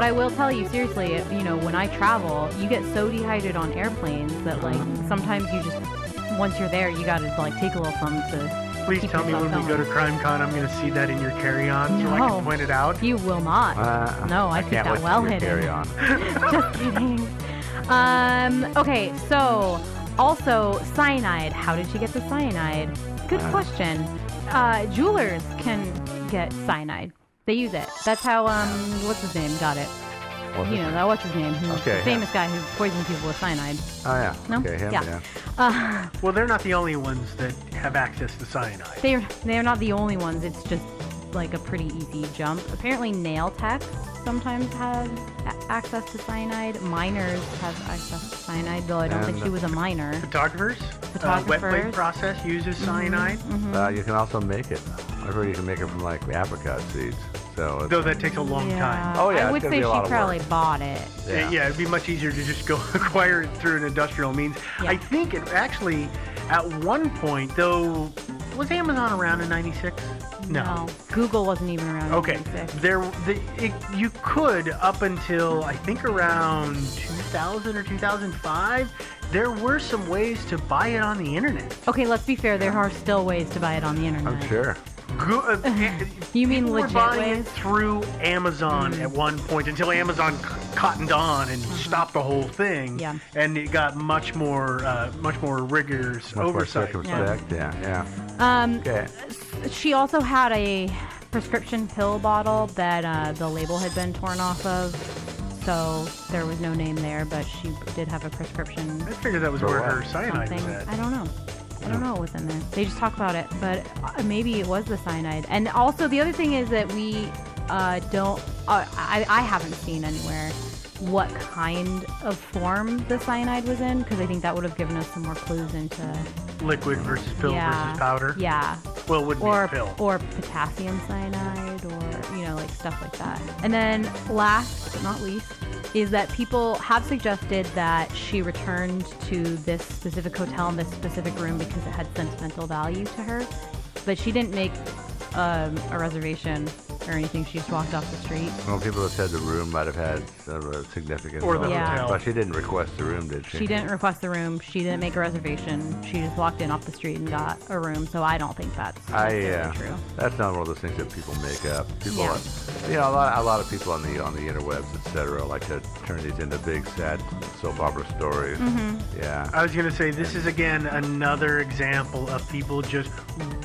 I will tell you, seriously, when I travel, you get so dehydrated on airplanes that, like, sometimes you just, once you're there, you gotta, like, take a little something to Please keep tell me yourself when we go to CrimeCon, I'm going to see that in your carry-on so I can point it out. You will not. No, I keep can't that wait well to see your hidden. carry-on. Just kidding. Okay, so also cyanide. How did she get the cyanide? Good question. Jewelers can get cyanide. They use it. That's how what's his name got it. What's his name? The famous guy who poisoned people with cyanide. Oh yeah. No? Okay, him, yeah. Well, they're not the only ones that have access to cyanide. They're not the only ones. It's just like a pretty easy jump. Apparently, nail techs sometimes have access to cyanide. Miners have access to cyanide, though I don't think she was a miner. Photographers. Wet plate process uses cyanide. You can also make it. I've heard you can make it from like apricot seeds. So though that takes a long time. Oh yeah, I would say she probably bought it. Yeah, it'd be much easier to just go acquire it through an industrial means. Yeah. I think it actually, at one point, though, was Amazon around in '96? No. Google wasn't even around. Okay, in '96. you could up until I think around 2000 or 2005. There were some ways to buy it on the internet. Okay, let's be fair. There are still ways to buy it on the internet. I'm sure. You mean People were legit buying ways? it through Amazon at one point until Amazon cottoned on and stopped the whole thing. Yeah. And it got much more rigorous oversight. Much more circumspect. Yeah. Okay. She also had a prescription pill bottle that the label had been torn off of, so there was no name there, but she did have a prescription. I figured that was where her cyanide was at. I don't know. I don't know what was in there. They just talk about it, but maybe it was the cyanide. And also, the other thing is that we don't. I haven't seen anywhere what kind of form the cyanide was in, because I think that would have given us some more clues into Liquid versus pill versus powder. Yeah. Well, it wouldn't be a pill. Or potassium cyanide, or like stuff like that. And then last but not least is that people have suggested that she returned to this specific hotel in this specific room because it had sentimental value to her, but she didn't make a reservation or anything. She just walked off the street. Well, people have said the room might have had a significant or the hotel. But she didn't request the room, did she? She didn't request the room. She didn't make a reservation. She just walked in off the street and got a room. So I don't think that's true. That's not one of those things that people make up. People, Yeah. a lot of people on the interwebs, etc., like to turn these into big, sad soap opera stories. Mm-hmm. Yeah. I was going to say, this is again another example of people just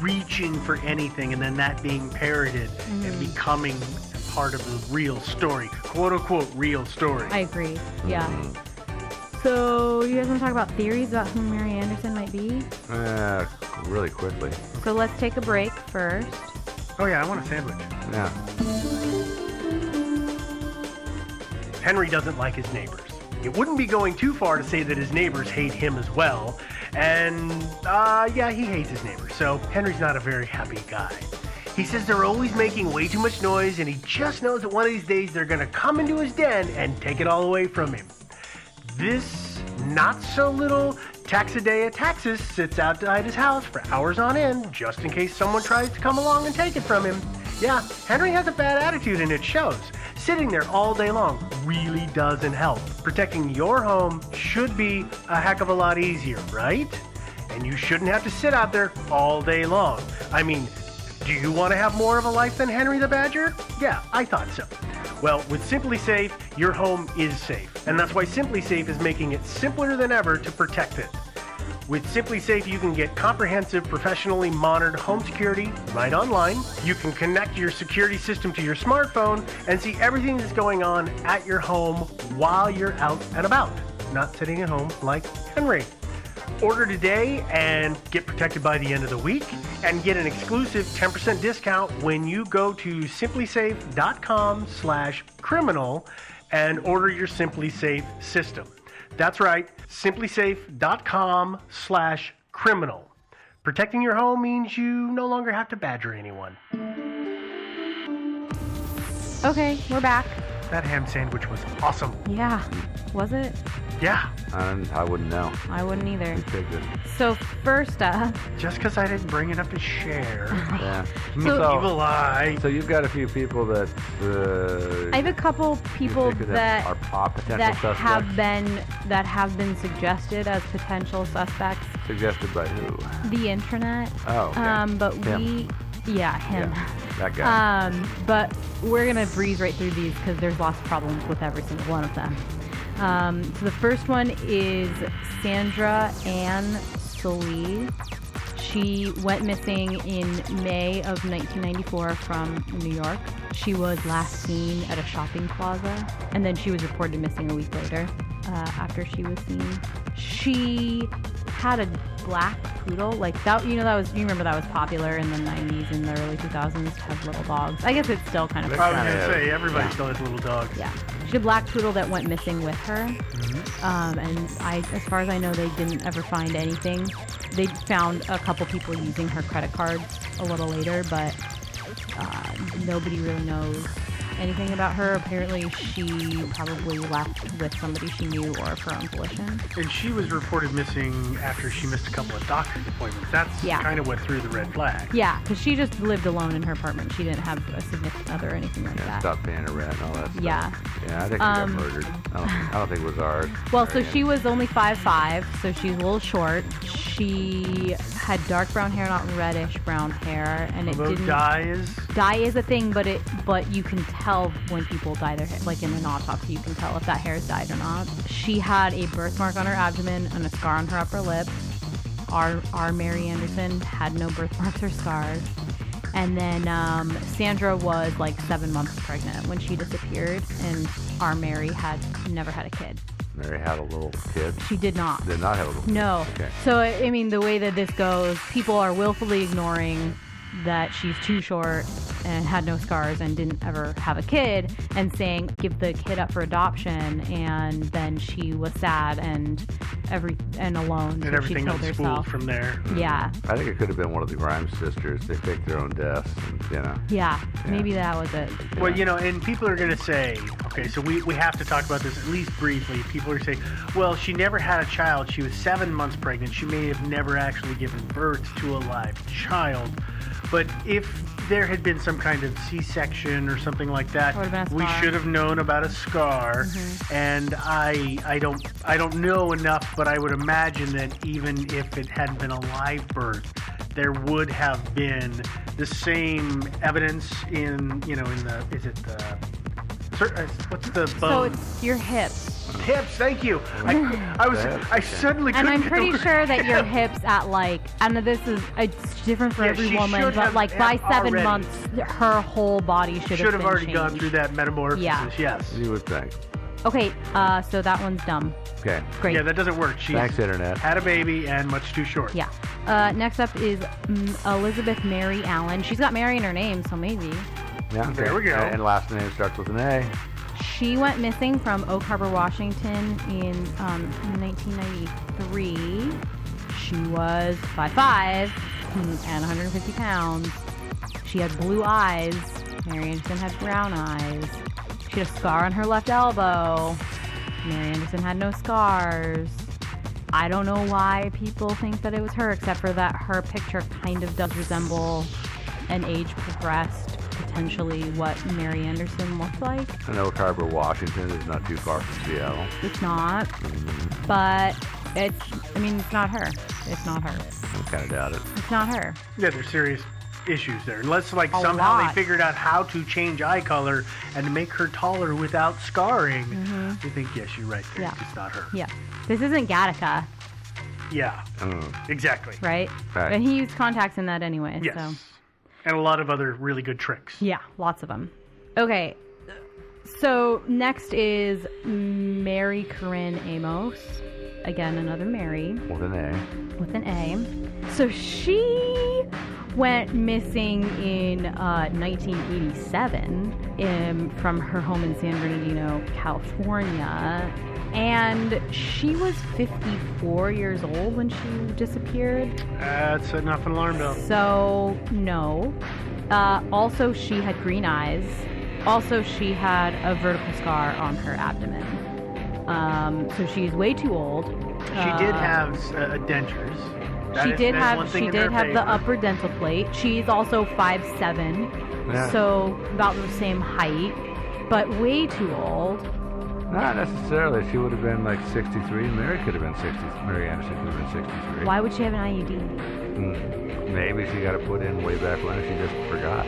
reaching for anything and then that being parroted and becoming part of the real story, quote unquote real story. I agree. Yeah. So you guys want to talk about theories about who Mary Anderson might be? Really quickly. So let's take a break first. Oh yeah, I want a sandwich. Yeah. Henry doesn't like his neighbors. It wouldn't be going too far to say that his neighbors hate him as well. And, he hates his neighbors. So Henry's not a very happy guy. He says they're always making way too much noise, and he just knows that one of these days they're going to come into his den and take it all away from him. This not-so-little Taxidea Taxus sits outside his house for hours on end, just in case someone tries to come along and take it from him. Yeah, Henry has a bad attitude, and it shows. Sitting there all day long really doesn't help. Protecting your home should be a heck of a lot easier, right? And you shouldn't have to sit out there all day long. I mean, do you want to have more of a life than Henry the Badger? Yeah, I thought so. Well, with Simply Safe, your home is safe. And that's why Simply Safe is making it simpler than ever to protect it. With Simply Safe, you can get comprehensive, professionally monitored home security right online. You can connect your security system to your smartphone and see everything that's going on at your home while you're out and about, not sitting at home like Henry. Order today and get protected by the end of the week, and get an exclusive 10% discount when you go to simplysafe.com/criminal and order your Simply Safe system. That's right, simplysafe.com/criminal. Protecting your home means you no longer have to badger anyone. Okay, we're back. That ham sandwich was awesome. Yeah. Was it? Yeah, I wouldn't know. I wouldn't either. Who picked it? So first up, just because I didn't bring it up to share. Yeah. Evil eye. So you've got a few people that. I have a couple people that are potential that suspects. have been suggested as potential suspects. Suggested by who? The internet. Oh, okay. But Him. him. Yeah, that guy. But we're gonna breeze right through these because there's lots of problems with every single one of them. So the first one is Sandra Ann Sully. She went missing in May of 1994 from New York. She was last seen at a shopping plaza, and then she was reported missing a week later after she was seen. She had a black poodle, like that. You remember that was popular in the 90s and the early 2000s to have little dogs. I guess it's still kind of. I was gonna say everybody still has little dogs. Yeah, she had a black poodle that went missing with her, and as far as I know, they didn't ever find anything. They found a couple people using her credit cards a little later, but nobody really knows anything about her. Apparently, she probably left with somebody she knew or of her own volition. And she was reported missing after she missed a couple of doctor's appointments. That's kind of what threw the red flag. Yeah, because she just lived alone in her apartment. She didn't have a significant other or anything like that. Stopped paying her rent and all that stuff. Yeah. Yeah, I think she got murdered. I don't think it was ours. Well, so she was only 5'5", so she's a little short. She had dark brown hair, not reddish brown hair, and Although dye is a thing, but you can tell when people dye their hair, like in an autopsy, you can tell if that hair is dyed or not. She had a birthmark on her abdomen and a scar on her upper lip. Our Mary Anderson had no birthmarks or scars. And then Sandra was like 7 months pregnant when she disappeared, and our Mary had never had a kid. Mary had a little kid? She did not. Did not have a little kid? No. Okay. So, I mean, the way that this goes, people are willfully ignoring that she's too short and had no scars and didn't ever have a kid, and saying give the kid up for adoption, and then she was sad and alone, and so everything she killed unspooled herself from there. Yeah. I think it could have been one of the Grimes sisters. They faked their own deaths, and, Yeah, maybe that was it. Well, and people are going to say, okay, so we have to talk about this at least briefly. People are saying, well, she never had a child. She was 7 months pregnant. She may have never actually given birth to a live child. But if there had been some kind of C-section or something like that, we should have known about a scar. And I don't know enough, but I would imagine that even if it hadn't been a live birth, there would have been the same evidence what's the bone? So it's your hips. Hips, thank you. I suddenly couldn't And I'm get pretty over sure that your hips at and this is it's different for every she woman, should but have by 7 already. months, her whole body should have been already changed. gone through that metamorphosis. Yeah. Yes. you would think. Okay, so that one's dumb. Okay. Great. Yeah, that doesn't work. She's Thanks, Internet. had a baby and much too short. Yeah. Next up is Elizabeth Mary Allen. She's got Mary in her name, so maybe. Yeah, okay. There we go. And last name starts with an A. She went missing from Oak Harbor, Washington in 1993. She was 5'5" and 150 pounds. She had blue eyes. Mary Anderson had brown eyes. She had a scar on her left elbow. Mary Anderson had no scars. I don't know why people think that it was her, except for that her picture kind of does resemble an age-progressed, potentially what Mary Anderson looked like. And Oak Harbor, Washington is not too far from Seattle. It's not, but it's not her. It's not her. I kind of doubt it. It's not her. Yeah, there's serious issues there. Unless somehow lot. they figured out how to change eye color and to make her taller without scarring. You think, yes, you're right there. Yeah. It's not her. Yeah. This isn't Gattaca, Yeah, exactly. right? Right. And he used contacts in that anyway, Yes. so. And a lot of other really good tricks. Yeah, lots of them. Okay, so next is Mary Corinne Amos. Again, another Mary. With an A. With an A. So she went missing in 1987 from her home in San Bernardino, California. And she was 54 years old when she disappeared. That's enough an alarm bell. So, no. Also, she had green eyes. Also, she had a vertical scar on her abdomen. So she's way too old. She did have dentures. She did have the favor. upper dental plate. She's also 5'7", Yeah. so about the same height, but way too old. Not necessarily. She would have been like 63. Mary could have been 60. Mary Anderson could have been 63. Why would she have an IUD? Maybe she got it put in way back when. She just forgot.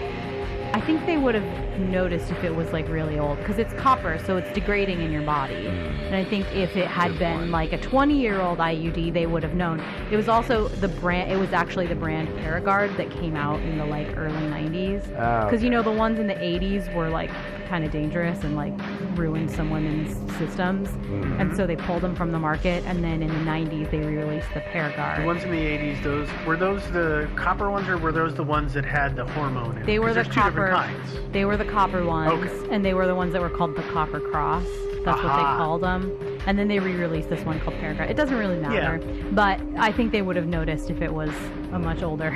I think they would have noticed if it was like really old, because it's copper, so it's degrading in your body. And I think if it had Good been point. like a 20-year-old IUD, they would have known. It was also the brand. It was actually the brand Paragard that came out in the like early 90s. Because you know the ones in the 80s were like kind of dangerous and like ruined some women's systems, and so they pulled them from the market. And then in the 90s, they re-released the Paragard. The ones in the 80s, were those the copper ones, or were those the ones that had the hormone in it? They were 'Cause the there's two different copper. kinds. They were the copper ones, Okay. and they were the ones that were called the Copper Cross. That's what they Aha. called them. And then they re-released this one called Paragraph. It doesn't really matter, but I think they would have noticed if it was a much older.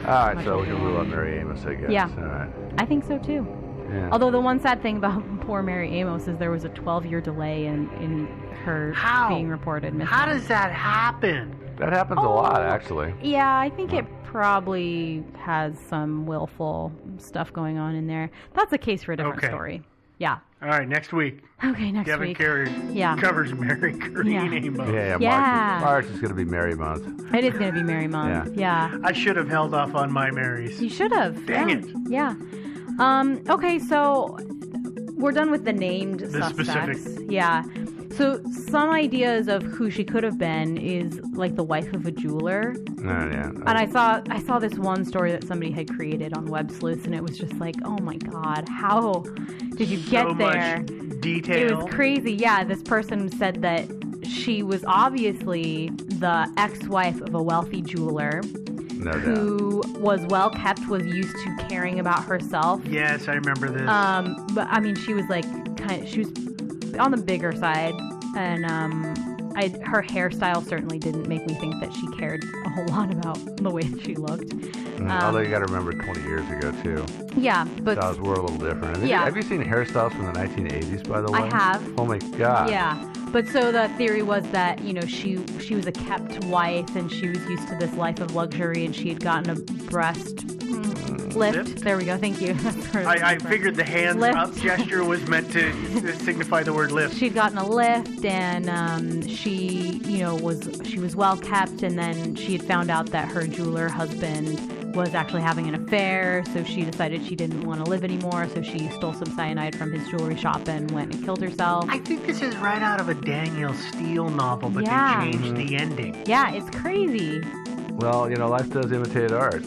All right, Much so we older can rule out one. Mary Amos, I guess. Yeah. All right. I think so too. Yeah. Although the one sad thing about poor Mary Amos is there was a 12-year delay in her How? being reported missing. How does that happen? That happens a lot, actually. Yeah, I think it probably has some willful stuff going on in there. That's a case for a different Okay. story. Yeah. All right, next week, Okay, next Kevin week. Carey Yeah. covers Mary Green Yeah. Amos. Yeah, Yeah. March is going to be Mary Month. It is going to be Mary Month. Yeah. I should have held off on my Marys. You should have. Dang yeah. it. Yeah. Okay, so we're done with the named suspects. specific. Yeah. So some ideas of who she could have been is like the wife of a jeweler. Yeah. And I saw this one story that somebody had created on Web Sleuths, and it was just like, oh my God, how did you get so there? much detail. It was crazy. Yeah, this person said that she was obviously the ex-wife of a wealthy jeweler No doubt. who was well kept, was used to caring about herself. Yes, I remember this. But I mean, she was like she was on the bigger side, and her hairstyle certainly didn't make me think that she cared a whole lot about the way that she looked. Although you got to remember 20 years ago, too. Yeah, but Styles were a little different. Yeah. Have you seen hairstyles from the 1980s, by the way? I have. Oh, my God. yeah. But so the theory was that, you know, she was a kept wife, and she was used to this life of luxury, and she had gotten a breast lift. Lift? There we go. Thank you. I figured the hands Lift. up gesture was meant to signify the word lift. She'd gotten a lift, and she, you know, she was well kept, and then she had found out that her jeweler husband was actually having an affair, so she decided she didn't want to live anymore, so she stole some cyanide from his jewelry shop and went and killed herself. I think this is right out of a Danielle Steele novel, but Yeah. they changed the ending. Yeah, it's crazy. Well, you know, life does imitate art.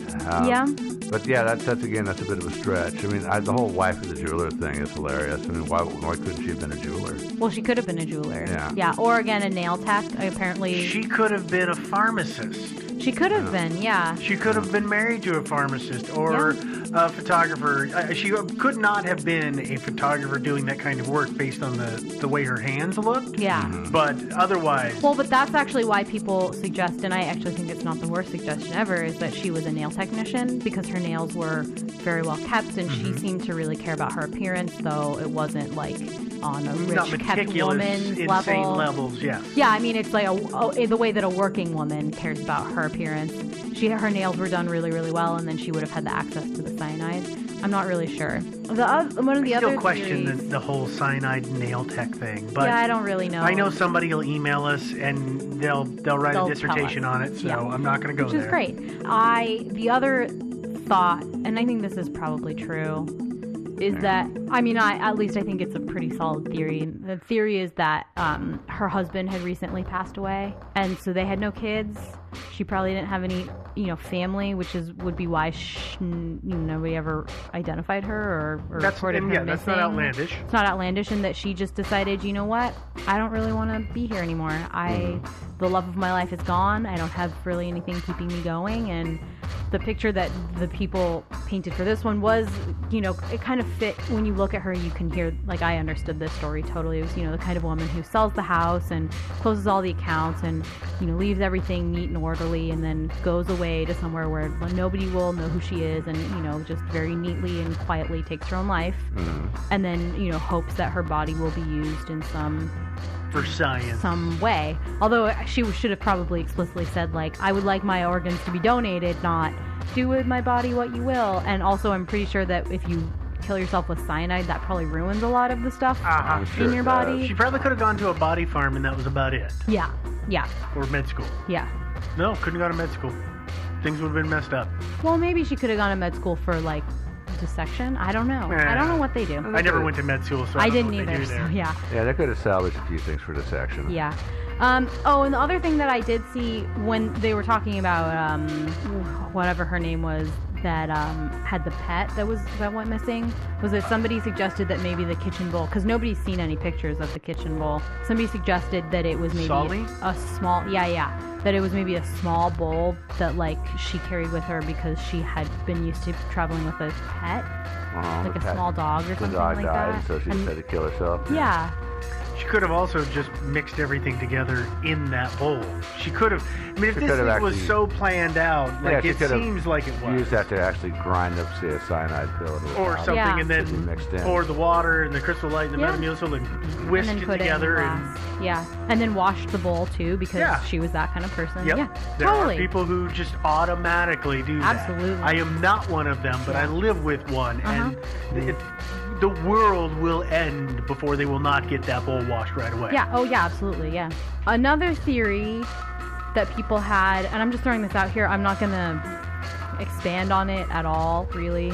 Yeah. But yeah, that's a bit of a stretch. I mean, the whole wife of the jeweler thing is hilarious. I mean, why couldn't she have been a jeweler? Well, she could have been a jeweler. Yeah. Yeah, or again, a nail tech. Apparently, She could have been a pharmacist. she could have been, yeah. She could have been married to a pharmacist or a photographer. She could not have been a photographer doing that kind of work based on the way her hands looked. Yeah. But otherwise, Well, but that's actually why people suggest, and I actually think it's not the worst suggestion ever, is that she was a nail technician because her nails were very well kept, and she seemed to really care about her appearance, though it wasn't like on a not rich kept meticulous, woman's insane level. levels. Yes. Yeah, I mean, it's like the way that a working woman cares about her appearance. Her nails were done really, really well, and then she would have had the access to the cyanide. I'm not really sure. One of the I other still question theories, the whole cyanide nail tech thing, but yeah, I don't really know. I know somebody will email us and they'll write They'll a dissertation tell us. on it, so Yeah. I'm not going to go Which there. is great. The other thought, and I think this is probably true, is that, I mean, at least I think it's a pretty solid theory. The theory is that her husband had recently passed away, and so they had no kids. She probably didn't have any, family, which would be why nobody ever identified her or reported her missing. That's not outlandish. It's not outlandish, and that she just decided, you know what, I don't really want to be here anymore. The love of my life is gone. I don't have really anything keeping me going, and the picture that the people painted for this one was, it kind of fit. When you look at her, you can hear, like, I understood this story totally. It was, the kind of woman who sells the house and closes all the accounts and, leaves everything neat and orderly and then goes away to somewhere where nobody will know who she is and, just very neatly and quietly takes her own life. And then, hopes that her body will be used in For science. some way. Although she should have probably explicitly said, like, I would like my organs to be donated, not do with my body what you will. And also, I'm pretty sure that if you kill yourself with cyanide, that probably ruins a lot of the stuff I'm sure in your it does. body. She probably could have gone to a body farm and that was about it. Yeah. Or med school. Yeah. No, couldn't have gone to med school. Things would have been messed up. Well, maybe she could have gone to med school for, like, dissection. I don't know. I don't know what they do. I never went to med school, so I I don't know didn't what they either. do So, there. yeah. Yeah, they could have salvaged a few things for dissection. Yeah. And the other thing that I did see when they were talking about whatever her name was that had the pet that went missing was that somebody suggested that maybe the kitchen bowl, because nobody's seen any pictures of the kitchen bowl. Somebody suggested that it was maybe Sully? a small, that it was maybe a small bowl that, like, she carried with her because she had been used to traveling with a pet, like The a pet- small dog or The something dog like died, that. so she And- decided to kill herself. yeah. She could have also just mixed everything together in that bowl. She could have. I mean, if She this could have thing was actually- so planned out, like she it could have seems like it was. Use that to actually grind up, say, a cyanide pill. into a Or powder. something, Yeah. and To be then mixed in. pour the water and the crystal light and the Yeah. metamucil and And whisk then it put together. it in And glass. Yeah. And then washed the bowl too because Yeah. she was that kind of person. yep, Yeah. there Totally. are people who just automatically do that. Absolutely. I am not one of them, but I live with one, Uh-huh. and the world will end before they will not get that bowl washed right away. Yeah. Oh, yeah. Absolutely. Yeah. Another theory that people had, and I'm just throwing this out here. I'm not gonna expand on it at all, really.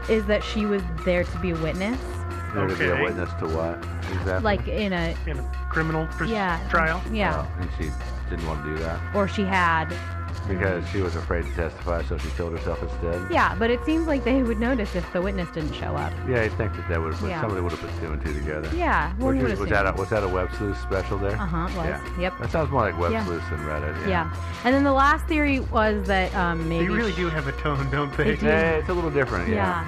Is that she was there to be a witness, There to be a Okay. witness to what? Exactly. like in a In a criminal trial. Yeah. Oh, and she didn't want to do that Or she had. because she was afraid to testify, so she killed herself instead. Yeah, but it seems like they would notice if the witness didn't show up. Yeah, you'd think that would Yeah. somebody would have put two and two together. Yeah. Well, you would was assume. that a Web Sleuth special there? It was. Yeah. Yep. That sounds more like Web Yeah. Sleuth than Reddit. Yeah. And then the last theory was that maybe They really do have a tone, don't they? They do. Yeah, it's a little different. Yeah.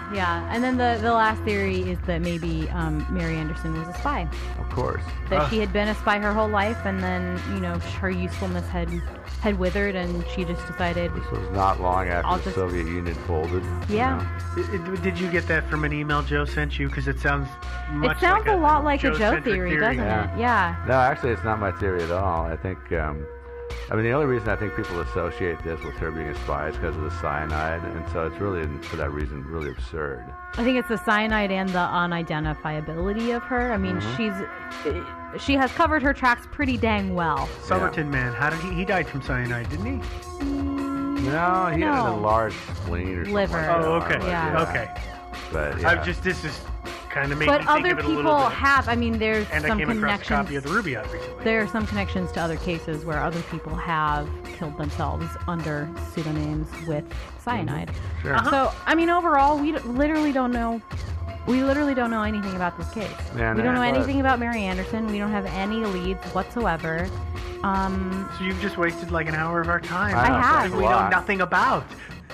And then the last theory is that maybe Mary Anderson was a spy. Of course. That she had been a spy her whole life, and then her usefulness had withered, and she just decided, This was not long after I'll the just- Soviet Union folded. you Yeah. know. Did you get that from an email Joe sent you? Because it sounds much it sounds like a lot like a Joe Joe-centric theory, doesn't Yeah. it? Yeah. No, actually, it's not my theory at all. I think, the only reason I think people associate this with her being a spy is because of the cyanide, and so it's really, for that reason, really absurd. I think it's the cyanide and the unidentifiability of her. I mean, she has covered her tracks pretty dang well. Somerton man. How did he died from cyanide, didn't he? No, he had a No. large spleen or something Liver. like that. Oh, okay. Yeah. Okay. But yeah. This is kind of made But me think other of it a little people bit. have. I mean, there's And I some came across a connections. copy of the Rubaiyat recently. There are some connections to other cases where other people have killed themselves under pseudonyms with cyanide. Sure. So, I mean, overall, we literally don't know. We literally don't know anything about this case. Yeah, we don't know but- anything about Mary Anderson. We don't have any leads whatsoever. So you've just wasted like an hour of our time. I know, on have. something we know Lot. nothing about.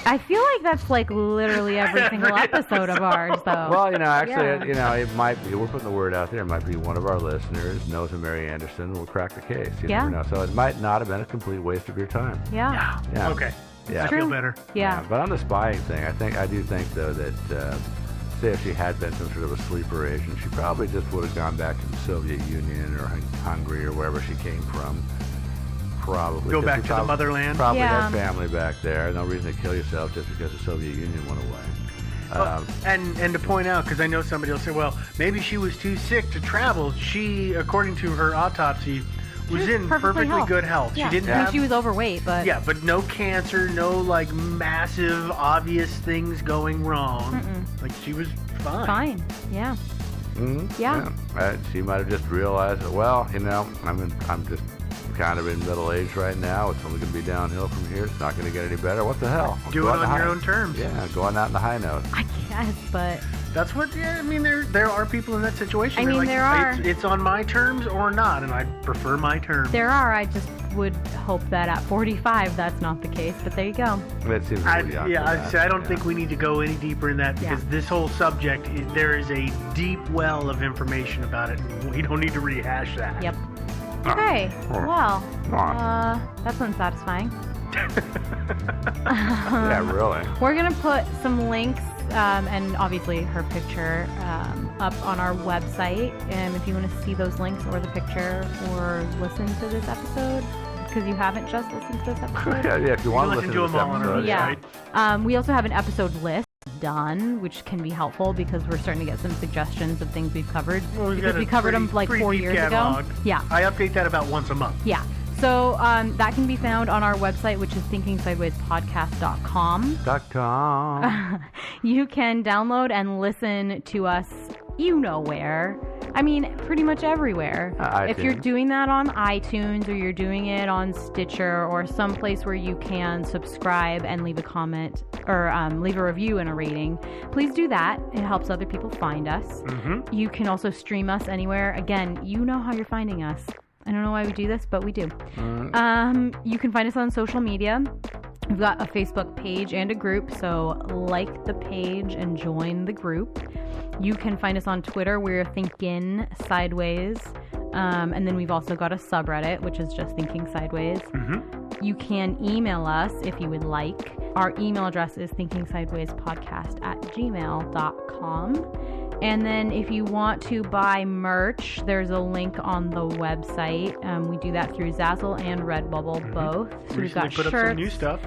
I feel like that's like literally every single episode of ours, though. Well, actually, Yeah. it might be, we're putting the word out there, it might be one of our listeners knows a Mary Anderson will crack the case. You Yeah. never know. So it might not have been a complete waste of your time. yeah. Yeah. Okay. Yeah. I feel True. better. Yeah. But on the spying thing, I do think, though, that, say if she had been some sort of a sleeper agent, she probably just would have gone back to the Soviet Union or Hungary or wherever she came from. Probably. Go 'Cause back she to the prob- motherland. Probably Yeah. had family back there. No reason to kill yourself just because the Soviet Union went away. And to point out, because I know somebody will say, well, maybe she was too sick to travel. She, according to her autopsy, was was in perfectly perfectly good health. Yeah. She didn't I mean, have. she was overweight, but Yeah, but no cancer, no like massive, obvious things going wrong. Like she was fine. fine. Yeah. Mhm. Yeah. She might have just realized that, well, I'm just kind of in middle age right now. It's only going to be downhill from here. It's not going to get any better. What the hell? Do Go it out on the your high- own terms. Yeah, going out in the high note. I guess, but That's what. Yeah, I mean, there are people in that situation. I They're mean, like, there are. It's on my terms or not, and I prefer my terms. There are. I just would hope that at 45 that's not the case, but there you go. It seems a little young for that. I don't think we need to go any deeper in that Yeah. because this whole subject, there is a deep well of information about it. We don't need to rehash that. Yep. Okay. Well, that's unsatisfying. Yeah, really. We're going to put some links and obviously her picture up on our website. And if you want to see those links or the picture or listen to this episode, because you haven't just listened to this episode. Yeah, if you want to listen to them this all on our episode, Yeah. website. We also have an episode list done, which can be helpful because we're starting to get some suggestions of things we've covered. Well, we've because got we a covered them pretty- like pretty 4 deep years catalog. ago. Yeah. I update that about once a month. Yeah. So that can be found on our website, which is thinkingsidewayspodcast.com. .com. You can download and listen to us, you know where. I mean, pretty much everywhere. If you're iTunes. doing that on iTunes or you're doing it on Stitcher or someplace where you can subscribe and leave a comment or leave a review and a rating, please do that. It helps other people find us. Mm-hmm. You can also stream us anywhere. Again, you know how you're finding us. I don't know why we do this, but we do. You can find us on social media. We've got a Facebook page and a group, so like the page and join the group. You can find us on Twitter. We're Thinking Sideways. And then we've also got a subreddit, which is just Thinking Sideways. Mm-hmm. You can email us if you would like. Our email address is thinkingsidewayspodcast@gmail.com. And then if you want to buy merch, there's a link on the website. We do that through Zazzle and Redbubble both. So we've Recently got put up shirts. some new stuff.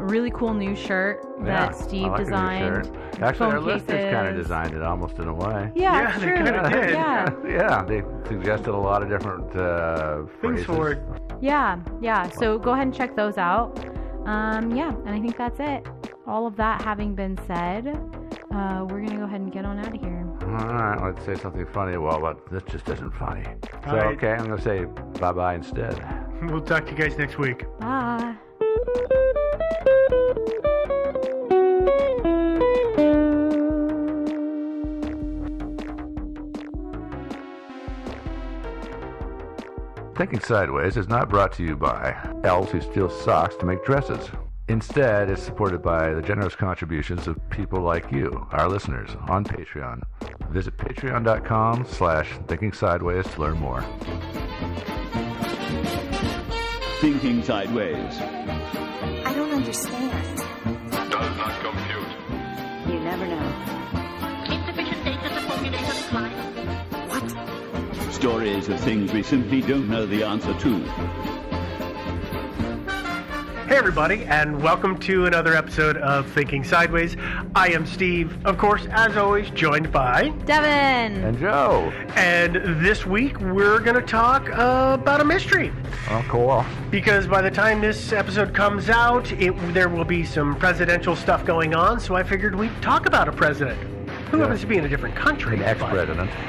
Really cool new shirt that Steve I like designed. A new shirt. Actually, Phone our listeners kind of cases. designed it almost in a way. Yeah, Yeah, it's they true. kinda did. Yeah. Yeah, they suggested a lot of different Things phrases. for it. Yeah. So go ahead and check those out. And I think that's it. All of that having been said, we're going to go ahead and get on out of here. All right, let's say something funny. Well, but this just isn't funny. So, All right. okay, I'm going to say bye-bye instead. We'll talk to you guys next week. Bye. Thinking Sideways is not brought to you by elves who steal socks to make dresses. Instead, it's supported by the generous contributions of people like you, our listeners, on Patreon. Visit patreon.com/Thinking Sideways to learn more. Thinking Sideways. I don't understand. Does not compute. You never know. Insufficient data to formulate a reply. What? Stories of things we simply don't know the answer to. Hey everybody, and welcome to another episode of Thinking Sideways. I am Steve, of course, as always, joined by... Devin. And Joe. And this week we're going to talk about a mystery. Oh, cool. Because by the time this episode comes out, there will be some presidential stuff going on, so I figured we'd talk about a president who happens to be in a different country. An but- ex-president.